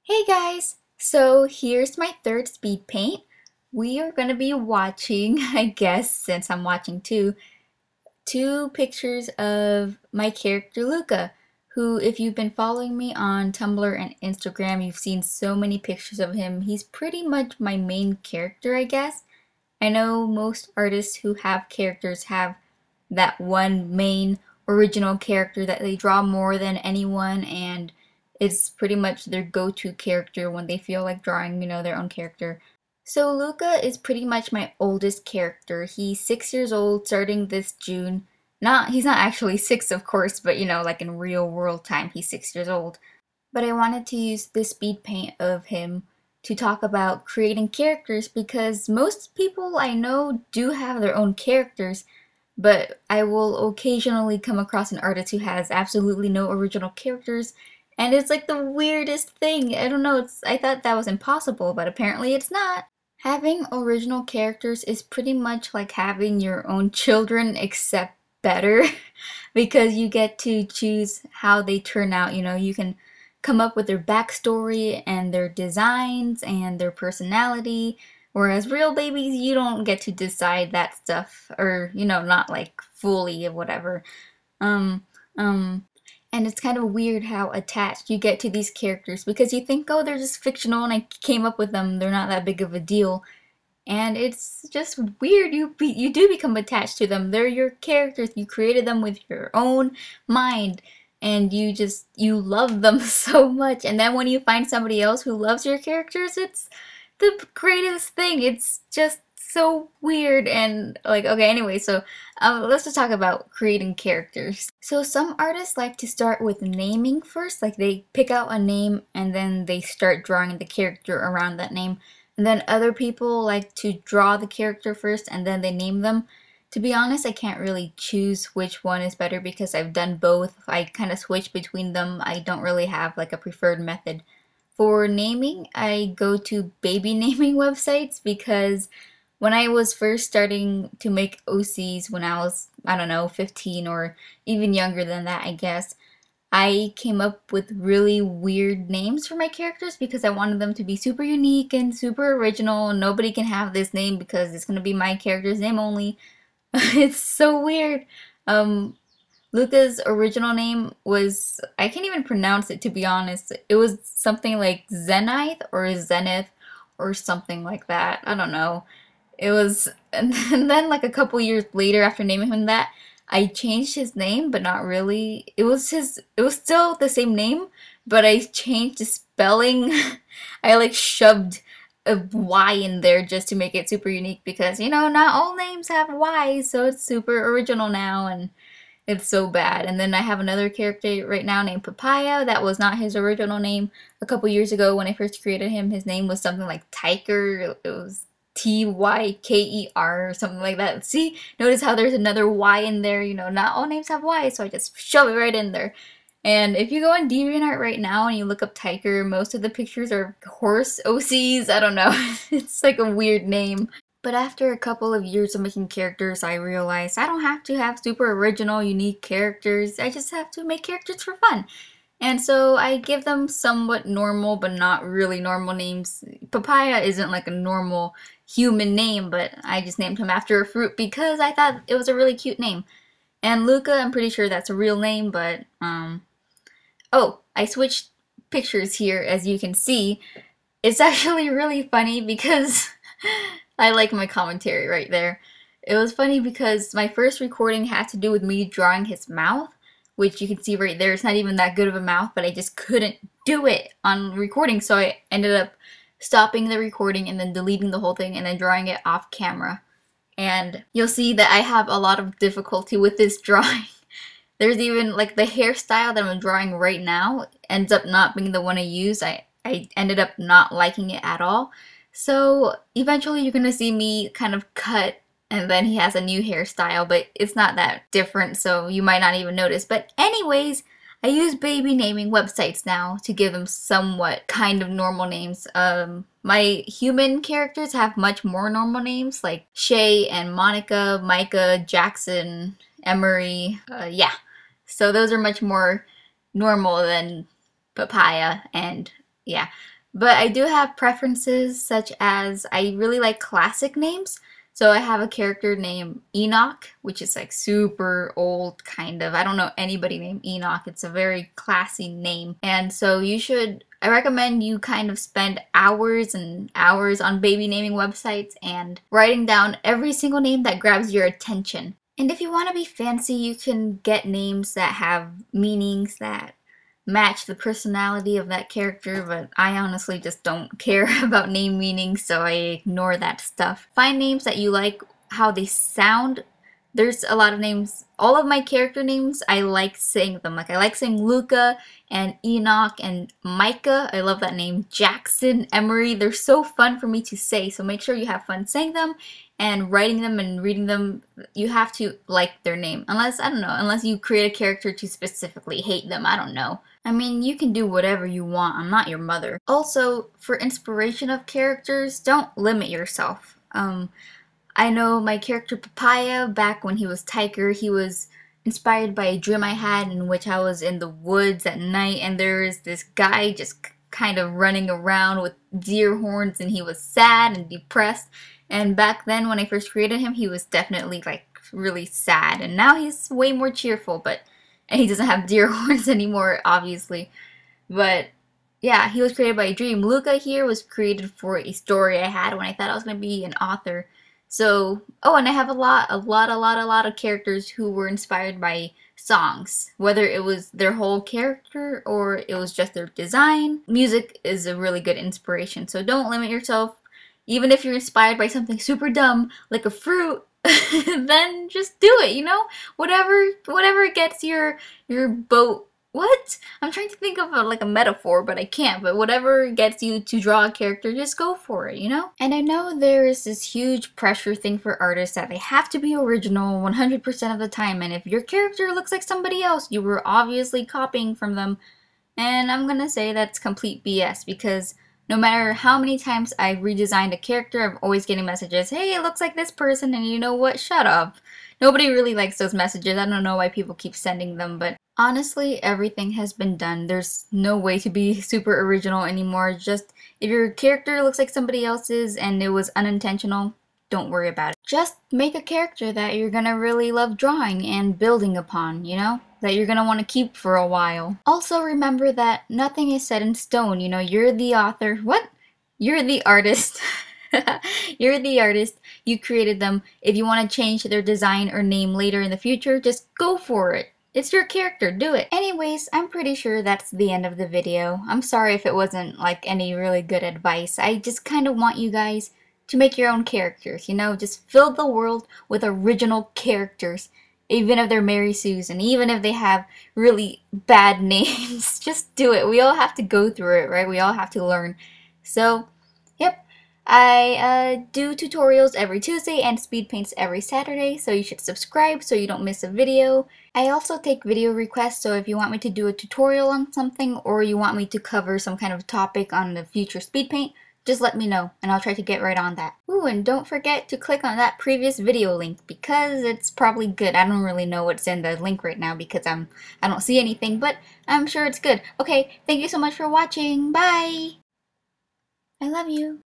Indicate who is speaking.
Speaker 1: Hey guys! So here's my third speed paint. We are going to be watching, I guess, since I'm watching two pictures of my character Luca, who, if you've been following me on Tumblr and Instagram, you've seen so many pictures of him. He's pretty much my main character, I guess. I know most artists who have characters have that one main original character that they draw more than anyone, and it's pretty much their go-to character when they feel like drawing, their own character. So Luca is pretty much my oldest character. He's 6 years old, starting this June. He's not actually six, of course, but like in real world time, he's 6 years old. But I wanted to use this speed paint of him to talk about creating characters because most people I know do have their own characters, but I will occasionally come across an artist who has absolutely no original characters, and it's like the weirdest thing. I don't know, I thought that was impossible, but apparently it's not. Having original characters is pretty much like having your own children, except better, because you get to choose how they turn out. You can come up with their backstory and their designs and their personality. Whereas real babies, you don't get to decide that stuff, or not like fully or whatever. Um, um, and it's kind of weird how attached you get to these characters because you think, oh, they're just fictional and I came up with them, they're not that big of a deal. And it's just weird. You do become attached to them. They're your characters. You created them with your own mind, and you love them so much. And then when you find somebody else who loves your characters, it's the greatest thing. It's just so weird and like, okay, anyway, so let's just talk about creating characters. So some artists like to start with naming first, like they pick out a name and then they start drawing the character around that name. And then other people like to draw the character first and then they name them. To be honest, I can't really choose which one is better because I've done both. I kind of switch between them. I don't really have like a preferred method. For naming, I go to baby naming websites because when I was first starting to make OCs when I was, I don't know, 15 or even younger than that, I guess, I came up with really weird names for my characters because I wanted them to be super unique and super original. Nobody can have this name because it's going to be my character's name only. It's so weird. Um, Luca's original name was, I can't even pronounce it to be honest. It was something like Zenith or Zenith or something like that. I don't know. It was, and then like a couple years later after naming him that, I changed his name, but not really. It was still the same name, but I changed the spelling. I like shoved a Y in there just to make it super unique because, not all names have Y's, so it's super original now and it's so bad. And then I have another character right now named Papaya. That was not his original name. A couple years ago when I first created him, his name was something like Tyker. It was Tyker or something like that. See, notice how there's another Y in there. Not all names have Y, so I just shove it right in there. And if you go on DeviantArt right now and you look up Tyker, most of the pictures are horse OCs. I don't know. It's like a weird name. But after a couple of years of making characters, I realized I don't have to have super original, unique characters. I just have to make characters for fun. And so I give them somewhat normal, but not really normal names. Papaya isn't like a normal human name, but I just named him after a fruit because I thought it was a really cute name. And Luca, I'm pretty sure that's a real name, but, oh, I switched pictures here, as you can see. It's actually really funny because I like my commentary right there. It was funny because my first recording had to do with me drawing his mouth, which you can see right there. It's not even that good of a mouth, but I just couldn't do it on recording, so I ended up stopping the recording and then deleting the whole thing and then drawing it off camera. And you'll see that I have a lot of difficulty with this drawing. There's even like the hairstyle that I'm drawing right now ends up not being the one I use. I ended up not liking it at all. So eventually you're gonna see me kind of cut and then he has a new hairstyle, but it's not that different, so you might not even notice. But anyways, I use baby naming websites now to give them somewhat kind of normal names. My human characters have much more normal names like Shay and Monica, Micah, Jackson, Emery, yeah. So those are much more normal than Papaya and Yeah. But I do have preferences, such as I really like classic names. So I have a character named Enoch, which is like super old, kind of. I don't know anybody named Enoch. It's a very classy name. And so I recommend you kind of spend hours and hours on baby naming websites and writing down every single name that grabs your attention. And if you want to be fancy, you can get names that have meanings that match the personality of that character, but I honestly just don't care about name meanings, so I ignore that stuff. Find names that you like how they sound. There's a lot of names. All of my character names, I like saying them. Like, I like saying Luca and Enoch and Micah. I love that name. Jackson, Emery. They're so fun for me to say, so make sure you have fun saying them and writing them and reading them. You have to like their name. Unless, I don't know, unless you create a character to specifically hate them. I don't know. I mean, you can do whatever you want. I'm not your mother. Also, for inspiration of characters, don't limit yourself. I know my character Papaya, back when he was Tiger, he was inspired by a dream I had in which I was in the woods at night and there is this guy just kind of running around with deer horns and he was sad and depressed. And back then when I first created him, he was definitely like really sad. And now he's way more cheerful, and he doesn't have deer horns anymore, obviously. But yeah, he was created by a dream. Luca here was created for a story I had when I thought I was going to be an author. So, oh, and I have a lot of characters who were inspired by songs, whether it was their whole character or it was just their design. Music is a really good inspiration, so don't limit yourself. Even if you're inspired by something super dumb, like a fruit, then just do it, you know? Whatever gets your boat. What? I'm trying to think of like a metaphor, but I can't. But whatever gets you to draw a character, just go for it, you know? And I know there is this huge pressure thing for artists that they have to be original 100% of the time. And if your character looks like somebody else, you were obviously copying from them. And I'm gonna say that's complete BS because no matter how many times I've redesigned a character, I'm always getting messages, hey, it looks like this person, and you know what? Shut up. Nobody really likes those messages. I don't know why people keep sending them, but honestly, everything has been done. There's no way to be super original anymore. Just if your character looks like somebody else's and it was unintentional, don't worry about it. Just make a character that you're gonna really love drawing and building upon, you know? That you're gonna want to keep for a while. Also remember that nothing is set in stone, you know? You're the author. What? You're the artist. You're the artist. You created them. If you want to change their design or name later in the future, just go for it. It's your character, do it. Anyways, I'm pretty sure that's the end of the video. I'm sorry if it wasn't like any really good advice. I just kind of want you guys to make your own characters, you know? Just fill the world with original characters. Even if they're Mary Sue's and even if they have really bad names, just do it. We all have to go through it, right? We all have to learn. So, yep. I do tutorials every Tuesday and speed paints every Saturday, so you should subscribe so you don't miss a video. I also take video requests, so if you want me to do a tutorial on something or you want me to cover some kind of topic on the future speed paint, just let me know and I'll try to get right on that. Ooh, and don't forget to click on that previous video link because it's probably good. I don't really know what's in the link right now because I don't see anything, but I'm sure it's good. Okay, thank you so much for watching. Bye! I love you.